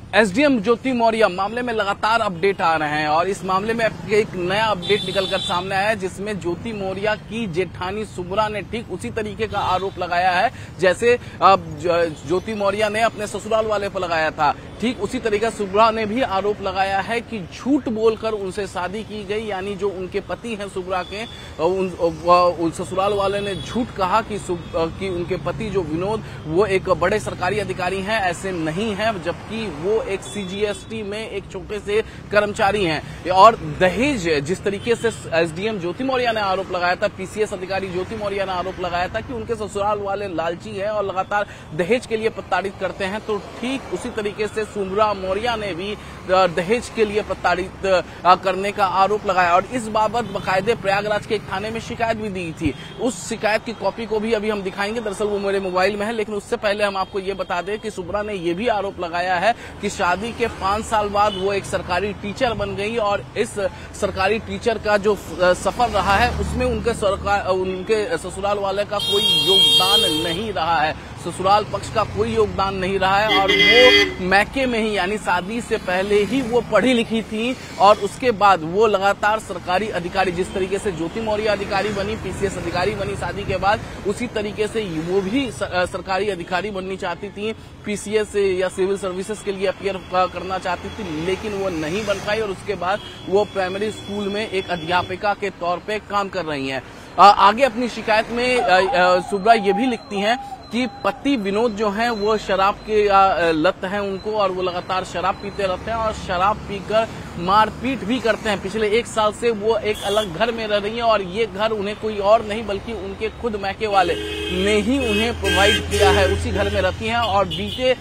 SDM ज्योति मौर्य मामले में लगातार अपडेट आ रहे हैं और इस मामले में एक नया अपडेट निकलकर सामने आया है, जिसमें ज्योति मौर्य की जेठानी शुभ्रा ने ठीक उसी तरीके का आरोप लगाया है जैसे ज्योति मौर्य ने अपने ससुराल वाले पर लगाया था। ठीक उसी तरीके शुभ्रा ने भी आरोप लगाया है कि झूठ बोलकर उनसे शादी की गई, यानी जो उनके पति हैं शुभ्रा के, उन ससुराल वाले ने झूठ कहा कि उनके पति जो विनोद वो एक बड़े सरकारी अधिकारी हैं, ऐसे नहीं है, जबकि वो एक सीजीएसटी में एक छोटे से कर्मचारी हैं। और दहेज जिस तरीके से एसडीएम ज्योति मौर्य ने आरोप लगाया था, पीसीएस अधिकारी ज्योति मौर्य ने आरोप लगाया था कि उनके ससुराल वाले लालची हैं और लगातार दहेज के लिए प्रताड़ित करते हैं, तो ठीक उसी तरीके से शुभ्रा मौर्य ने भी दहेज के लिए प्रताड़ित करने का आरोप लगाया और इस बाबत बाकायदे प्रयागराज के एक थाने में शिकायत भी दी थी। उस शिकायत की कॉपी को भी अभी हम दिखाएंगे, दरअसल वो मेरे मोबाइल में है, लेकिन उससे पहले हम आपको ये बता दें कि शुभ्रा ने ये भी आरोप लगाया है कि शादी के 5 साल बाद वो एक सरकारी टीचर बन गई और इस सरकारी टीचर का जो सफर रहा है उसमें उनके ससुराल वाले का कोई योगदान नहीं रहा है, ससुराल पक्ष का कोई योगदान नहीं रहा है और वो मैके में ही यानी शादी से पहले ही वो पढ़ी लिखी थी और उसके बाद वो लगातार सरकारी अधिकारी, जिस तरीके से ज्योति मौर्य अधिकारी बनी, पीसीएस अधिकारी बनी शादी के बाद, उसी तरीके से वो भी सरकारी अधिकारी बननी चाहती थी, पीसीएस या सिविल सर्विसेज के लिए अपियर करना चाहती थी, लेकिन वो नहीं बन पाई और उसके बाद वो प्राइमरी स्कूल में एक अध्यापिका के तौर पे काम कर रही हैं। आगे अपनी शिकायत में शुभ्रा ये भी लिखती हैं कि पति विनोद जो हैं वो शराब के लत है उनको और वो लगातार शराब पीते रहते हैं और शराब पीकर मारपीट भी करते हैं। पिछले 1 साल से वो एक अलग घर में रह रही हैं और ये घर उन्हें कोई और नहीं बल्कि उनके खुद मैके वाले ने ही उन्हें प्रोवाइड किया है, उसी घर में रहती हैं। और बीते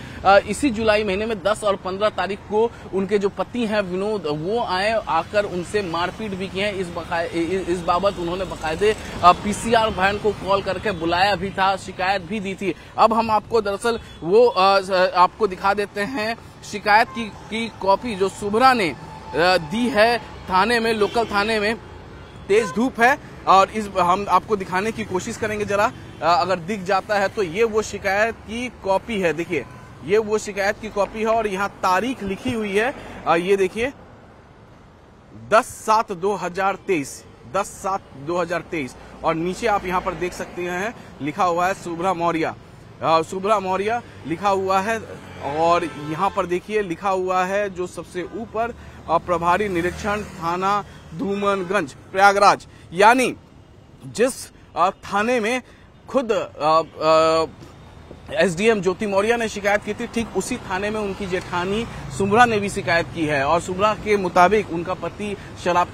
इसी जुलाई महीने में 10 और 15 तारीख को उनके जो पति हैं विनोद वो आकर उनसे मारपीट भी की है। इस बाबत उन्होंने बाकायदे पीसीआर वैन को कॉल करके बुलाया भी था, शिकायत भी दी थी। अब हम आपको दरअसल वो आपको दिखा देते हैं शिकायत की कॉपी जो शुभ्रा ने दी है थाने में, लोकल थाने में। तेज धूप है और हम आपको दिखाने की कोशिश करेंगे, जरा अगर दिख जाता है तो ये वो शिकायत की कॉपी है। देखिए ये वो शिकायत की कॉपी है और यहाँ तारीख लिखी हुई है, ये देखिए 10/7/2023 और नीचे आप यहाँ पर देख सकते हैं लिखा हुआ है शुभ्रा मौर्य लिखा हुआ है और यहाँ पर देखिए लिखा हुआ है जो सबसे ऊपर प्रभारी निरीक्षण थाना धूमनगंज प्रयागराज, यानी जिस थाने में खुद एसडीएम ज्योति मौर्य ने शिकायत की थी, ठीक उसी थाने में उनकी जेठानी शुभ्रा ने भी शिकायत की है। और शुभ्रा के मुताबिक उनका पति शराब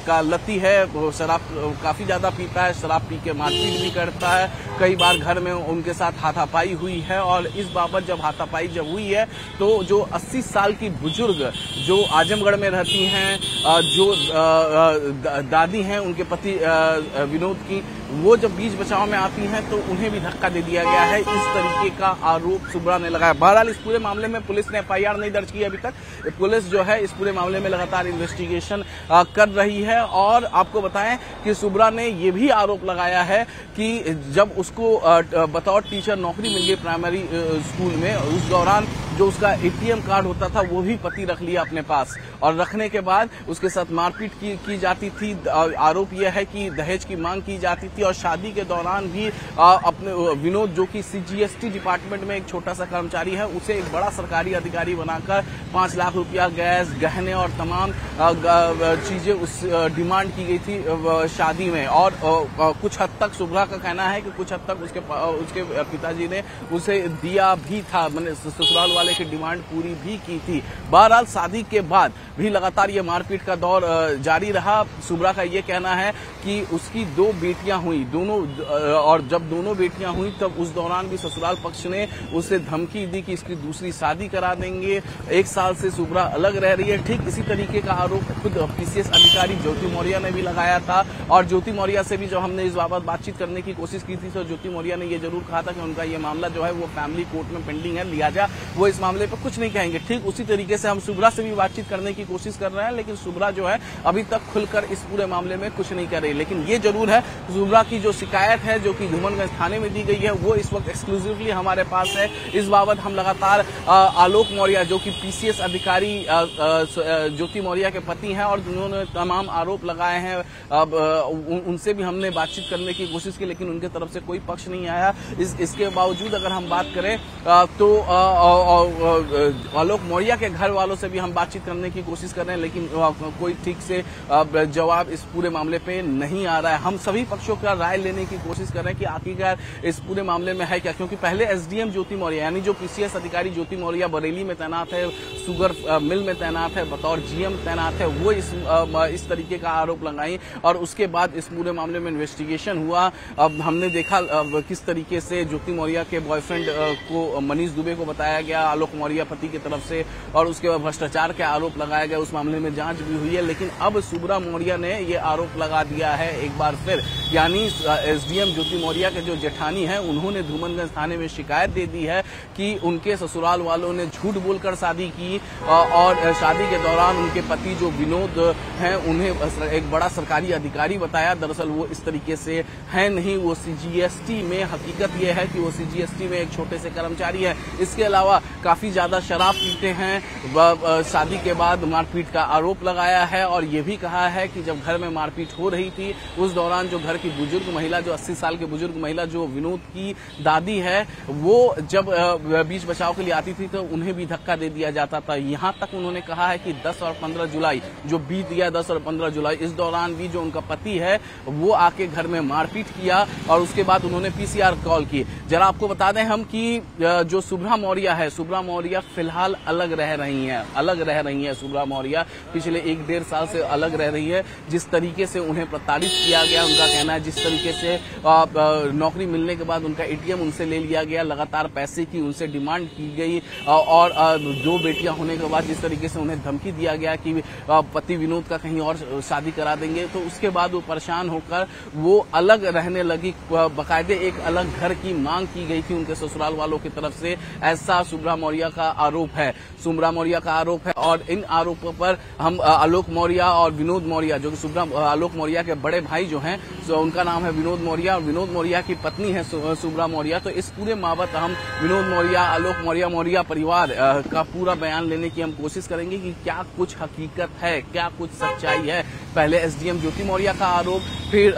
का लती है, वो शराब काफी ज्यादा पीता है, शराब पी के मारपीट भी करता है, कई बार घर में उनके साथ हाथापाई हुई है। और इस बाबत जब हाथापाई हुई है तो जो 80 साल की बुजुर्ग जो आजमगढ़ में रहती हैं, जो दादी हैं उनके पति विनोद की, वो जब बीच बचाव में आती हैं तो उन्हें भी धक्का दे दिया गया है। इस तरीके का आरोप शुभ्रा ने लगाया। बहरहाल इस पूरे मामले में पुलिस ने एफआईआर नहीं दर्ज की अभी तक। पुलिस जो है इस पूरे मामले में लगातार इन्वेस्टिगेशन कर रही है। और आपको बताएं कि शुभ्रा ने ये भी आरोप लगाया है कि जब उसको बतौर टीचर नौकरी मिल गई प्राइमरी स्कूल में, उस दौरान जो उसका एटीएम कार्ड होता था वो भी पति रख लिया अपने पास और रखने के बाद उसके साथ मारपीट की जाती थी। आरोप यह है कि दहेज की मांग की जाती थी और शादी के दौरान भी अपने विनोद जो कि सीजीएसटी डिपार्टमेंट में एक छोटा सा कर्मचारी है, उसे एक बड़ा सरकारी अधिकारी बनाकर 5 लाख रुपया गैस, गहने और तमाम चीजें उस डिमांड की गई थी शादी में। और कुछ हद तक शुभ्रा का कहना है कि कुछ हद तक उसके पिताजी ने उसे दिया भी था, मैंने ससुराल वाले की डिमांड पूरी भी की थी। बहरहाल शादी के बाद भी लगातार ये मारपीट का दौर जारी रहा। शुभ्रा का ये कहना है कि उसकी 2 बेटियां हुई, और जब दोनों बेटियां हुई तब उस दौरान भी ससुराल पक्ष ने उसे धमकी दी कि इसकी दूसरी शादी करा देंगे। 1 साल से शुभ्रा अलग रह रही है। ठीक इसी तरीके का आरोप खुद पीसीएस अधिकारी ज्योति मौर्य ने भी लगाया था और ज्योति मौर्य से भी जब हमने इस बाबत बातचीत करने की कोशिश की थी तो ज्योति मौर्य ने ये जरूर कहा था कि उनका ये मामला जो है वो फैमिली कोर्ट में पेंडिंग है, लिहाजा वो इस मामले पर कुछ नहीं कहेंगे। ठीक उसी तरीके से हम शुभ्रा से भी बातचीत करने की कोशिश कर रहे हैं, लेकिन शुभ्रा जो है अभी तक खुलकर इस पूरे मामले में कुछ नहीं कर रही। लेकिन ये जरूर है, शुभ्रा की जो शिकायत है जो कि धूमनगंज थाने में दी गई है वो इस वक्त एक्सक्लूसिवली हमारे पास है। इस बाबत हम लगातार आलोक मौर्य जो कि पीसीएस अधिकारी ज्योति मौर्य के पति हैं और उन्होंने तमाम आरोप लगाए हैं, अब उनसे भी हमने बातचीत करने की कोशिश की, लेकिन उनके तरफ से कोई पक्ष नहीं आया। इसके बावजूद अगर हम बात करें तो आलोक मौर्य के घर वालों से भी हम बातचीत करने की कोशिश कर रहे हैं, लेकिन कोई ठीक से जवाब इस पूरे मामले पे नहीं आ रहा है। हम सभी पक्षों का राय लेने की कोशिश कर रहे हैं कि आखिरकार इस पूरे मामले में है क्या, क्योंकि पहले एसडीएम ज्योति मौर्य यानी जो पीसीएस अधिकारी ज्योति मौर्य बरेली में तैनात है, शुगर मिल में तैनात है, बतौर जीएम तैनात है, वो इस तरीके का आरोप लगाई और उसके बाद इस पूरे मामले में इन्वेस्टिगेशन हुआ। अब हमने देखा किस तरीके से ज्योति मौर्य के बॉयफ्रेंड को मनीष दुबे को बताया गया आलोक मौर्य पति की तरफ से, और उसके बाद भ्रष्टाचार के आरोप लगाया गया। उस मामले में जांच भी हुई है, लेकिन अब शुभ्रा मौर्य ने ये आरोप लगा दिया है एक बार फिर, यानी एसडीएम ज्योति मौर्य के जो जेठानी है उन्होंने धूमनगंज थाने में शिकायत दे दी है कि उनके ससुराल वालों ने झूठ बोलकर शादी की और शादी के दौरान उनके पति जो विनोद हैं उन्हें एक बड़ा सरकारी अधिकारी बताया। दरअसल वो इस तरीके से है नहीं, वो सीजीएसटी में, हकीकत ये है कि वो सीजीएसटी में एक छोटे से कर्मचारी है। इसके अलावा काफी ज्यादा शराब पीते हैं, शादी के बाद मारपीट का आरोप लगाया है और ये भी कहा है कि जब घर में मारपीट हो रही थी उस दौरान जो घर की बुजुर्ग महिला, जो 80 साल की बुजुर्ग महिला जो विनोद की दादी है, वो जब बीच बचाव के लिए आती थी तो उन्हें भी धक्का दे दिया जाता था। यहाँ तक उन्होंने कहा है कि 10 और 15 जुलाई जो बीत गया, 10 और 15 जुलाई, इस दौरान भी जो उनका पति है वो आके घर में मारपीट किया और उसके बाद उन्होंने पीसीआर कॉल की। जरा आपको बता दें हम कि जो शुभ्रा मौर्य है, शुभ्रा मौर्य फिलहाल अलग रह रही हैं। शुभ्रा मौर्य पिछले 1-1.5 साल से अलग रह रही है। जिस तरीके से उन्हें प्रताड़ित किया गया, उनका कहना है जिस तरीके से नौकरी मिलने के बाद उनका एटीएम उनसे ले लिया गया, लगातार पैसे की उनसे डिमांड की गई और 2 बेटियां होने के बाद जिस तरीके से उन्हें धमकी दिया गया कि पति विनोद का कहीं और शादी करा देंगे, तो उसके बाद वो परेशान होकर वो अलग रहने लगी। बाकायदे एक अलग घर की मांग की गई थी उनके ससुराल वालों की तरफ से, ऐसा शुभ्रा मौर्य का आरोप है। शुभ्रा मौर्य का आरोप है और इन आरोपों पर हम आलोक मौर्य और विनोद मौर्य, जो कि आलोक मौर्य के बड़े भाई जो हैं, तो उनका नाम है विनोद मौर्य और विनोद मौर्य की पत्नी है शुभ्रा मौर्य। तो इस पूरे बाबत हम विनोद मौर्य, आलोक मौर्य परिवार का पूरा बयान लेने की हम कोशिश करेंगे कि क्या कुछ हकीकत है, क्या कुछ सच्चाई है। पहले एसडीएम ज्योति मौर्य का आरोप, फिर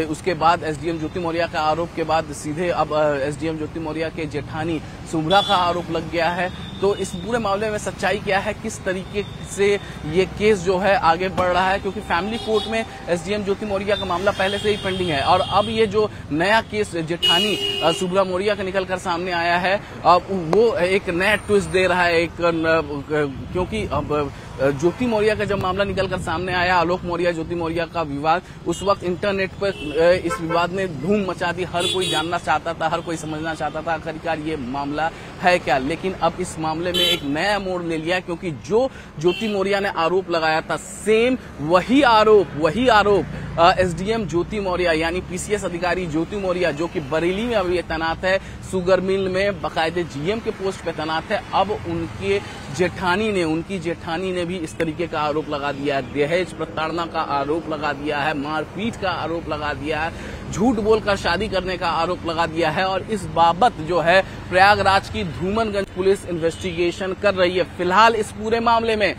उसके बाद एसडीएम ज्योति मौर्य का आरोप के बाद सीधे अब एसडीएम ज्योति मौर्य के जेठानी शुभ्रा का आरोप लग गया है। तो इस पूरे मामले में सच्चाई क्या है, किस तरीके से ये केस जो है आगे बढ़ रहा है, क्योंकि फैमिली कोर्ट में एसडीएम ज्योति मौर्य का मामला पहले से ही पेंडिंग है और अब ये जो नया केस जेठानी शुभ्रा मौर्य का निकलकर सामने आया है वो एक नया ट्विस्ट दे रहा है। क्योंकि अब ज्योति मौर्य का जब मामला निकलकर सामने आया, आलोक मौर्य ज्योति मौर्य का विवाद, उस वक्त इंटरनेट पर इस विवाद ने धूम मचा दी। हर कोई जानना चाहता था, हर कोई समझना चाहता था आखिरकार ये मामला है क्या। लेकिन अब इस मामले में एक नया मोड़ ले लिया, क्योंकि जो ज्योति मौर्य ने आरोप लगाया था, सेम वही आरोप एसडीएम ज्योति मौर्य यानी पीसीएस अधिकारी ज्योति मौर्य, जो कि बरेली में अभी तैनात है, शुगर मिल में बाकायदे जीएम के पोस्ट पे तैनात है, अब उनकी जेठानी ने भी इस तरीके का आरोप लगा दिया है। दहेज प्रताड़ना का आरोप लगा दिया है, मारपीट का आरोप लगा दिया है, झूठ बोलकर शादी करने का आरोप लगा दिया है और इस बाबत जो है प्रयागराज की धूमनगंज पुलिस इन्वेस्टिगेशन कर रही है। फिलहाल इस पूरे मामले में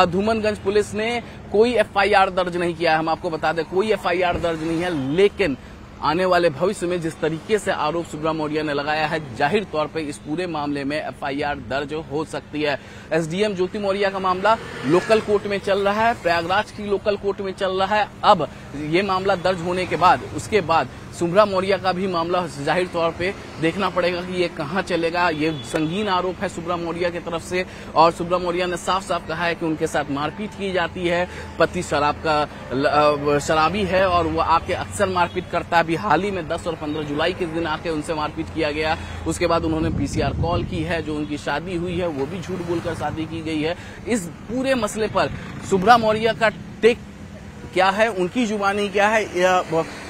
धूमनगंज पुलिस ने कोई एफआईआर दर्ज नहीं किया है। हम आपको बता दें कोई एफआईआर दर्ज नहीं है, लेकिन आने वाले भविष्य में जिस तरीके से आरोप शुभ्रा मौर्य ने लगाया है, जाहिर तौर पे इस पूरे मामले में एफआईआर दर्ज हो सकती है। एसडीएम ज्योति मौर्य का मामला लोकल कोर्ट में चल रहा है, प्रयागराज की लोकल कोर्ट में चल रहा है। अब ये मामला दर्ज होने के बाद उसके बाद शुभ्रा मौर्य का भी मामला जाहिर तौर पे देखना पड़ेगा कि ये कहाँ चलेगा। ये संगीन आरोप है शुभ्रा मौर्य की तरफ से और शुभ्रा मौर्य ने साफ साफ कहा है कि उनके साथ मारपीट की जाती है, पति शराबी है और वो आके अक्सर मारपीट करता है। अभी हाल ही में 10 और 15 जुलाई के दिन आके उनसे मारपीट किया गया। उसके बाद उन्होंने पीसीआर कॉल की है, जो उनकी शादी हुई है वो भी झूठ बोलकर शादी की गई है। इस पूरे मसले पर शुभ्रा मौर्य का टेक क्या है, उनकी जुबानी क्या है,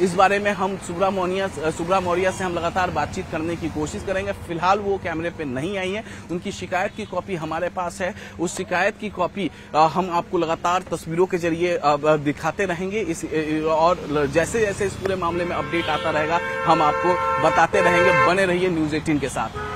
इस बारे में हम सुब्रा मौर्य से हम लगातार बातचीत करने की कोशिश करेंगे। फिलहाल वो कैमरे पे नहीं आई है। उनकी शिकायत की कॉपी हमारे पास है, उस शिकायत की कॉपी हम आपको लगातार तस्वीरों के जरिए दिखाते रहेंगे। और जैसे जैसे इस पूरे मामले में अपडेट आता रहेगा हम आपको बताते रहेंगे। बने रहिए न्यूज़ 18 के साथ।